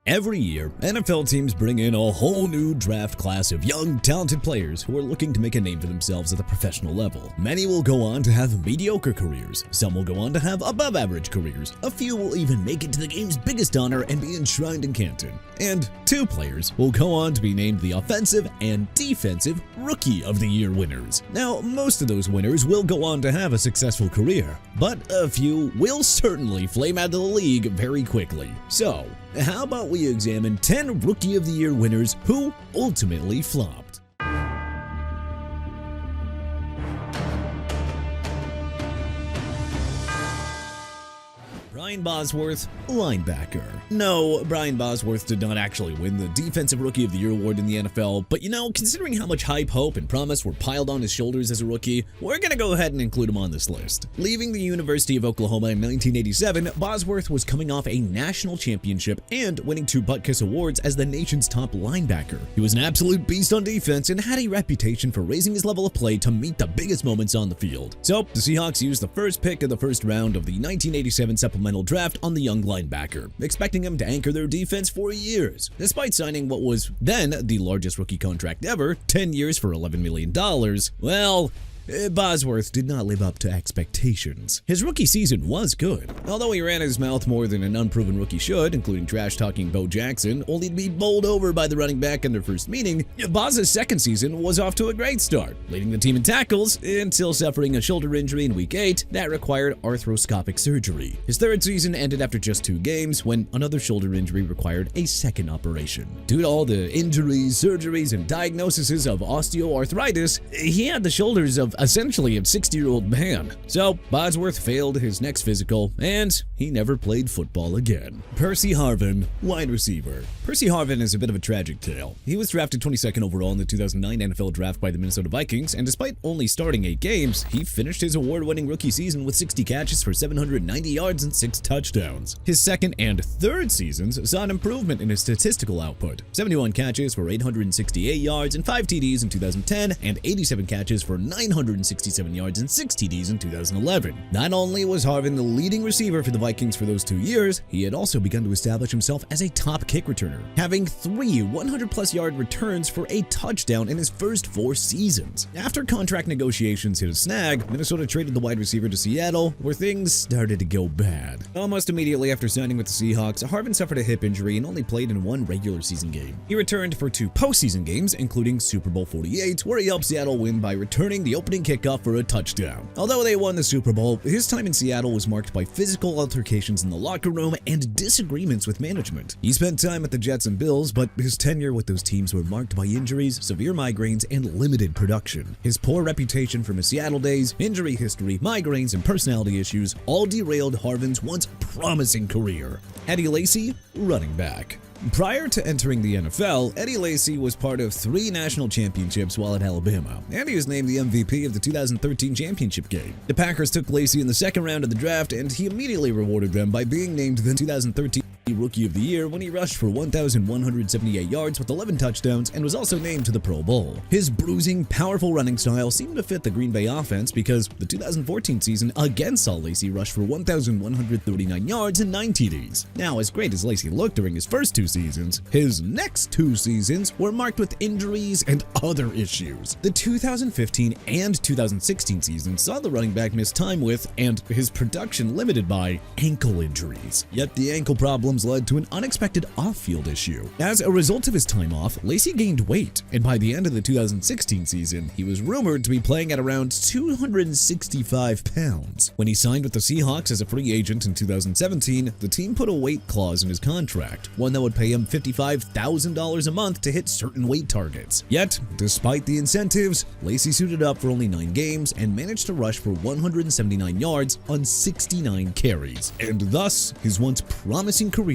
Every year, NFL teams bring in a whole new draft class of young, talented players who are looking to make a name for themselves at the professional level. Many will go on to have mediocre careers, some will go on to have above-average careers, a few will even make it to the game's biggest honor and be enshrined in Canton, and 2 players will go on to be named the Offensive and Defensive Rookie of the Year winners. Now, most of those winners will go on to have a successful career, but a few will certainly flame out of the league very quickly. So, how about we examine 10 Rookie of the Year winners who ultimately flopped? Brian Bosworth, linebacker. No, Brian Bosworth did not actually win the Defensive Rookie of the Year award in the NFL, but considering how much hype, hope, and promise were piled on his shoulders as a rookie, we're gonna go ahead and include him on this list. Leaving the University of Oklahoma in 1987, Bosworth was coming off a national championship and winning 2 Butkus awards as the nation's top linebacker. He was an absolute beast on defense and had a reputation for raising his level of play to meet the biggest moments on the field. So, the Seahawks used the first pick of the first round of the 1987 supplemental draft on the young linebacker, expecting him to anchor their defense for years. Despite signing what was then the largest rookie contract ever, 10 years for $11 million, well, Bosworth did not live up to expectations. His rookie season was good, although he ran his mouth more than an unproven rookie should, including trash-talking Bo Jackson, only to be bowled over by the running back in their first meeting. Boz's second season was off to a great start, leading the team in tackles until suffering a shoulder injury in Week 8 that required arthroscopic surgery. His third season ended after just 2 games when another shoulder injury required a second operation. Due to all the injuries, surgeries, and diagnoses of osteoarthritis, he had the shoulders of essentially a 60-year-old man. So, Bosworth failed his next physical, and he never played football again. Percy Harvin, wide receiver. Percy Harvin is a bit of a tragic tale. He was drafted 22nd overall in the 2009 NFL Draft by the Minnesota Vikings, and despite only starting 8 games, he finished his award-winning rookie season with 60 catches for 790 yards and 6 touchdowns. His second and third seasons saw an improvement in his statistical output. 71 catches for 868 yards and 5 TDs in 2010, and 87 catches for 967 yards and 6 TDs in 2011. Not only was Harvin the leading receiver for the Vikings for those 2 years, he had also begun to establish himself as a top kick returner, having 3 100-plus yard returns for a touchdown in his first 4 seasons. After contract negotiations hit a snag, Minnesota traded the wide receiver to Seattle, where things started to go bad. Almost immediately after signing with the Seahawks, Harvin suffered a hip injury and only played in 1 regular season game. He returned for 2 postseason games, including Super Bowl 48, where he helped Seattle win by returning the opening kickoff for a touchdown. Although they won the Super Bowl, his time in Seattle was marked by physical altercations in the locker room and disagreements with management. He spent time at the Jets and Bills, but his tenure with those teams were marked by injuries, severe migraines, and limited production. His poor reputation from his Seattle days, injury history, migraines, and personality issues all derailed Harvin's once promising career. Eddie Lacy, running back. Prior to entering the NFL, Eddie Lacy was part of 3 national championships while at Alabama, and he was named the MVP of the 2013 championship game. The Packers took Lacy in the second round of the draft, and he immediately rewarded them by being named the 2013 Rookie of the Year when he rushed for 1,178 yards with 11 touchdowns and was also named to the Pro Bowl. His bruising, powerful running style seemed to fit the Green Bay offense because the 2014 season again saw Lacy rush for 1,139 yards and 9 TDs. Now, as great as Lacy looked during his first 2 seasons, his next 2 seasons were marked with injuries and other issues. The 2015 and 2016 seasons saw the running back miss time with, and his production limited by, ankle injuries. Yet the ankle problems led to an unexpected off-field issue. As a result of his time off, Lacy gained weight, and by the end of the 2016 season, he was rumored to be playing at around 265 pounds. When he signed with the Seahawks as a free agent in 2017, the team put a weight clause in his contract, one that would pay him $55,000 a month to hit certain weight targets. Yet, despite the incentives, Lacy suited up for only 9 games and managed to rush for 179 yards on 69 carries, and thus his once promising career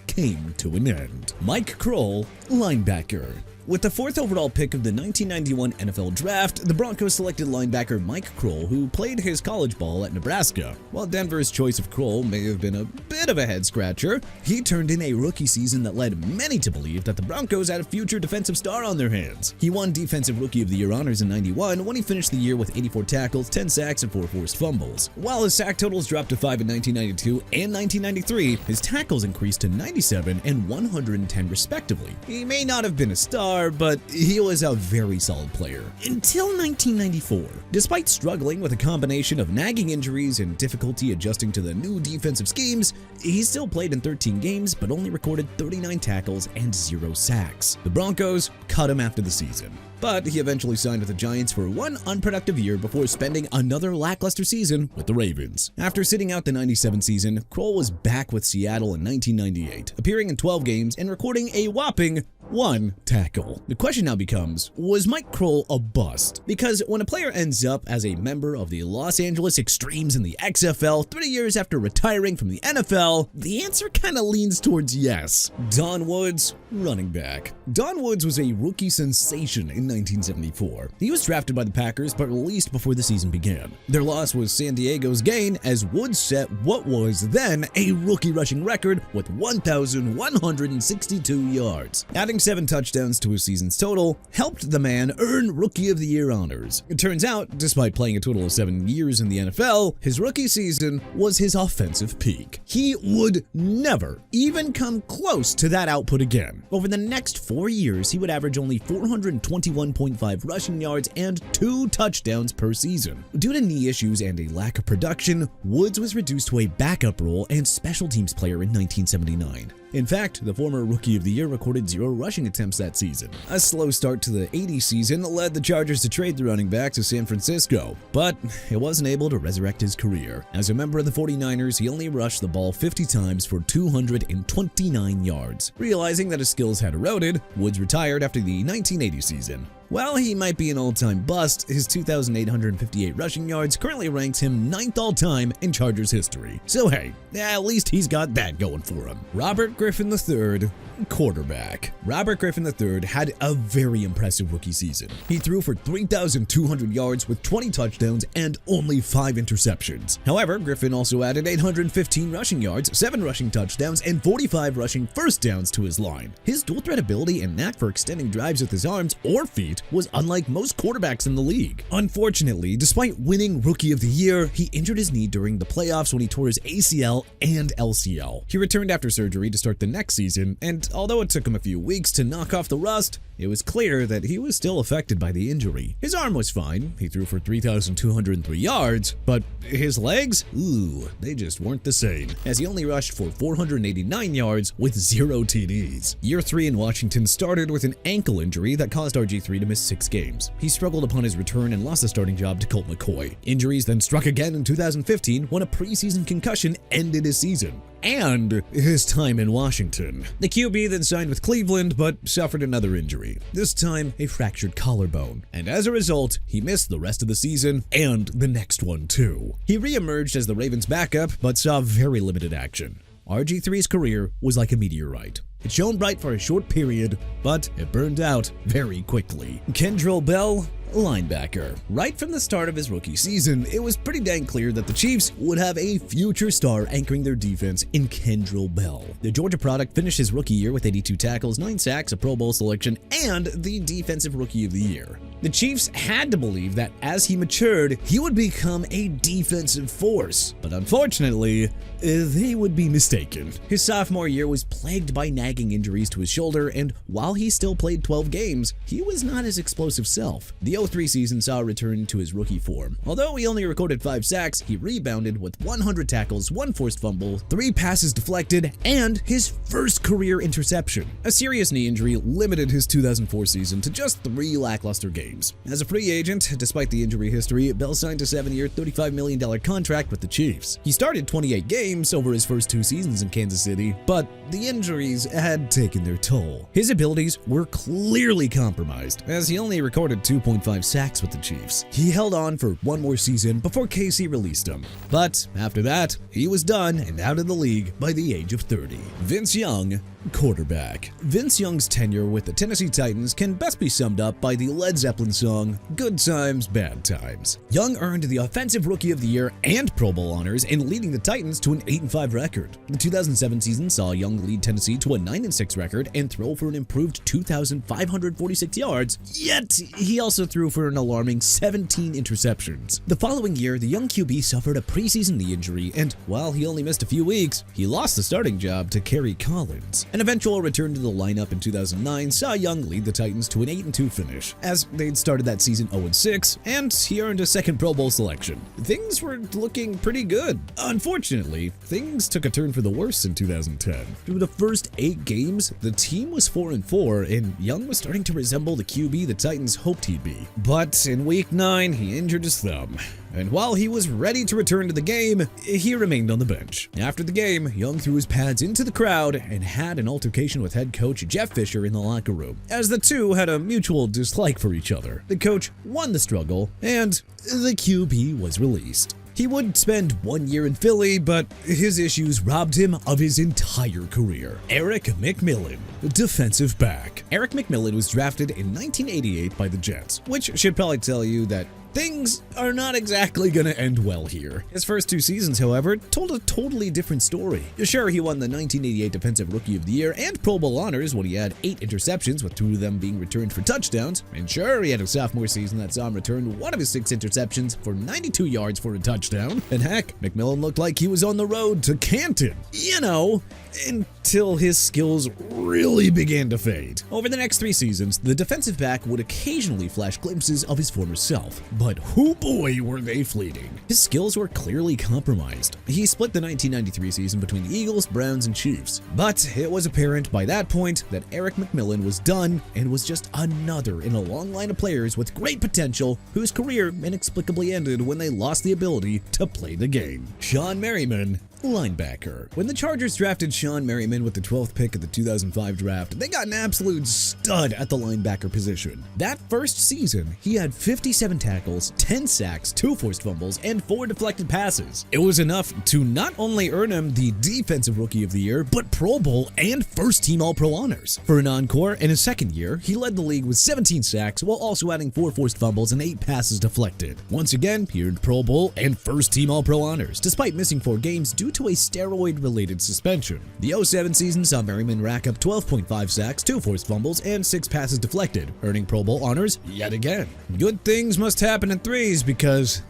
came to an end. Croel, linebacker. With the 4th overall pick of the 1991 NFL Draft, the Broncos selected linebacker Mike Croel, who played his college ball at Nebraska. While Denver's choice of Croel may have been a bit of a head-scratcher, he turned in a rookie season that led many to believe that the Broncos had a future defensive star on their hands. He won Defensive Rookie of the Year honors in '91 when he finished the year with 84 tackles, 10 sacks, and 4 forced fumbles. While his sack totals dropped to 5 in 1992 and 1993, his tackles increased to 97 and 110 respectively. He may not have been a star, but he was a very solid player. Until 1994. Despite struggling with a combination of nagging injuries and difficulty adjusting to the new defensive schemes, he still played in 13 games but only recorded 39 tackles and 0 sacks. The Broncos cut him after the season, but he eventually signed with the Giants for one unproductive year before spending another lackluster season with the Ravens. After sitting out the '97 season, Croel was back with Seattle in 1998, appearing in 12 games and recording a whopping 1 tackle. The question now becomes, was Mike Croel a bust? Because when a player ends up as a member of the Los Angeles Extremes in the XFL 30 years after retiring from the NFL, the answer kind of leans towards yes. Don Woods, running back. Don Woods was a rookie sensation in 1974. He was drafted by the Packers but released before the season began. Their loss was San Diego's gain as Woods set what was then a rookie rushing record with 1,162 yards. Adding 7 touchdowns to his season's total helped the man earn Rookie of the Year honors. It turns out, despite playing a total of 7 years in the NFL, his rookie season was his offensive peak. He would never even come close to that output again. Over the next 4 years, he would average only 421.5 rushing yards and 2 touchdowns per season. Due to knee issues and a lack of production, Woods was reduced to a backup role and special teams player in 1979. In fact, the former Rookie of the Year recorded 0 rushing attempts that season. A slow start to the '80s season led the Chargers to trade the running back to San Francisco, but it wasn't able to resurrect his career. As a member of the 49ers, he only rushed the ball 50 times for 229 yards. Realizing that his skills had eroded, Woods retired after the 1980 season. While he might be an all-time bust, his 2,858 rushing yards currently ranks him 9th all-time in Chargers history. So hey, at least he's got that going for him. Robert Griffin III, quarterback. Robert Griffin III had a very impressive rookie season. He threw for 3,200 yards with 20 touchdowns and only 5 interceptions. However, Griffin also added 815 rushing yards, 7 rushing touchdowns, and 45 rushing first downs to his line. His dual-threat ability and knack for extending drives with his arms or feet was unlike most quarterbacks in the league. Unfortunately, despite winning Rookie of the Year, he injured his knee during the playoffs when he tore his ACL and LCL. He returned after surgery to start the next season, and although it took him a few weeks to knock off the rust, it was clear that he was still affected by the injury. His arm was fine, he threw for 3,203 yards, but his legs? Ooh, they just weren't the same, as he only rushed for 489 yards with 0 TDs. Year 3 in Washington started with an ankle injury that caused RG3 to miss 6 games. He struggled upon his return and lost the starting job to Colt McCoy. Injuries then struck again in 2015 when a preseason concussion ended his season and his time in Washington. The QB then signed with Cleveland but suffered another injury, this time a fractured collarbone, and as a result, he missed the rest of the season and the next one too. He re-emerged as the Ravens' backup but saw very limited action. RG3's career was like a meteorite. It shone bright for a short period, but it burned out very quickly. Kendrell Bell, linebacker. Right from the start of his rookie season, it was pretty dang clear that the Chiefs would have a future star anchoring their defense in Kendrell Bell. The Georgia product finished his rookie year with 82 tackles, 9 sacks, a Pro Bowl selection, and the Defensive Rookie of the Year. The Chiefs had to believe that as he matured, he would become a defensive force, but unfortunately, they would be mistaken. His sophomore year was plagued by nagging injuries to his shoulder, and while he still played 12 games, he was not his explosive self. The 03 season saw a return to his rookie form. Although he only recorded 5 sacks, he rebounded with 100 tackles, 1 forced fumble, 3 passes deflected, and his first career interception. A serious knee injury limited his 2004 season to just 3 lackluster games. As a free agent, despite the injury history, Bell signed a 7-year, $35 million contract with the Chiefs. He started 28 games over his first 2 seasons in Kansas City, but the injuries had taken their toll. His abilities were clearly compromised, as he only recorded 2.5 25 sacks with the Chiefs. He held on for one more season before Casey released him. But after that, he was done and out of the league by the age of 30. Vince Young, quarterback. Vince Young's tenure with the Tennessee Titans can best be summed up by the Led Zeppelin song, Good Times, Bad Times. Young earned the Offensive Rookie of the Year and Pro Bowl honors in leading the Titans to an 8-5 record. The 2007 season saw Young lead Tennessee to a 9-6 record and throw for an improved 2,546 yards, yet he also threw for an alarming 17 interceptions. The following year, the young QB suffered a preseason knee injury, and while he only missed a few weeks, he lost the starting job to Kerry Collins. An eventual return to the lineup in 2009 saw Young lead the Titans to an 8-2 finish, as they'd started that season 0-6, and he earned a second Pro Bowl selection. Things were looking pretty good. Unfortunately, things took a turn for the worse in 2010. Through the first 8 games, the team was 4-4, and Young was starting to resemble the QB the Titans hoped he'd be. But in Week 9, he injured his thumb. And while he was ready to return to the game, he remained on the bench. After the game, Young threw his pads into the crowd and had an altercation with head coach Jeff Fisher in the locker room, as the two had a mutual dislike for each other. The coach won the struggle, and the QB was released. He would spend 1 year in Philly, but his issues robbed him of his entire career. Eric McMillan, defensive back. Eric McMillan was drafted in 1988 by the Jets, which should probably tell you that things are not exactly gonna end well here. His first 2 seasons, however, told a totally different story. Sure, he won the 1988 Defensive Rookie of the Year and Pro Bowl honors when he had 8 interceptions, with 2 of them being returned for touchdowns. And sure, he had a sophomore season that saw him return 1 of his 6 interceptions for 92 yards for a touchdown. And heck, McMillan looked like he was on the road to Canton. You know, until his skills really began to fade. Over the next 3 seasons, the defensive back would occasionally flash glimpses of his former self, but oh boy were they fleeting. His skills were clearly compromised. He split the 1993 season between the Eagles, Browns, and Chiefs, but it was apparent by that point that Eric McMillan was done and was just another in a long line of players with great potential whose career inexplicably ended when they lost the ability to play the game. Shawne Merriman, linebacker. When the Chargers drafted Shawne Merriman with the 12th pick of the 2005 draft, they got an absolute stud at the linebacker position. That first season, he had 57 tackles, 10 sacks, 2 forced fumbles, and 4 deflected passes. It was enough to not only earn him the Defensive Rookie of the Year, but Pro Bowl and First Team All-Pro honors. For an encore, in his second year, he led the league with 17 sacks while also adding 4 forced fumbles and 8 passes deflected. Once again, he earned Pro Bowl and First Team All-Pro honors, despite missing 4 games due to a steroid-related suspension. The 07 season saw Merriman rack up 12.5 sacks, 2 forced fumbles, and 6 passes deflected, earning Pro Bowl honors yet again. Good things must happen in threes because,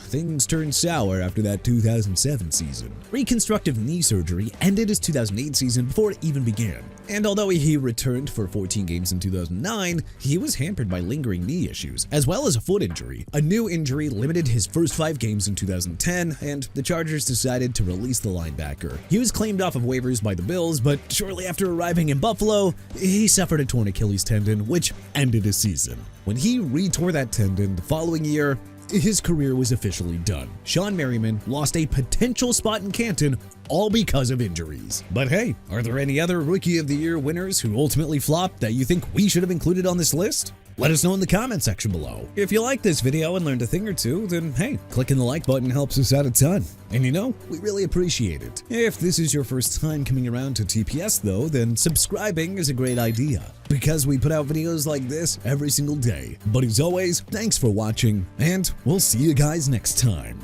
things turned sour after that 2007 season. Reconstructive knee surgery ended his 2008 season before it even began. And although he returned for 14 games in 2009, he was hampered by lingering knee issues, as well as a foot injury. A new injury limited his first 5 games in 2010, and the Chargers decided to release the linebacker. He was claimed off of waivers by the Bills, but shortly after arriving in Buffalo, he suffered a torn Achilles tendon, which ended his season. When he re-tore that tendon the following year, his career was officially done. Shawne Merriman lost a potential spot in Canton, all because of injuries. But hey, are there any other Rookie of the Year winners who ultimately flopped that you think we should have included on this list? Let us know in the comment section below. If you liked this video and learned a thing or two, then hey, clicking the like button helps us out a ton. And you know, we really appreciate it. If this is your first time coming around to TPS though, then subscribing is a great idea, because we put out videos like this every single day. But as always, thanks for watching, and we'll see you guys next time.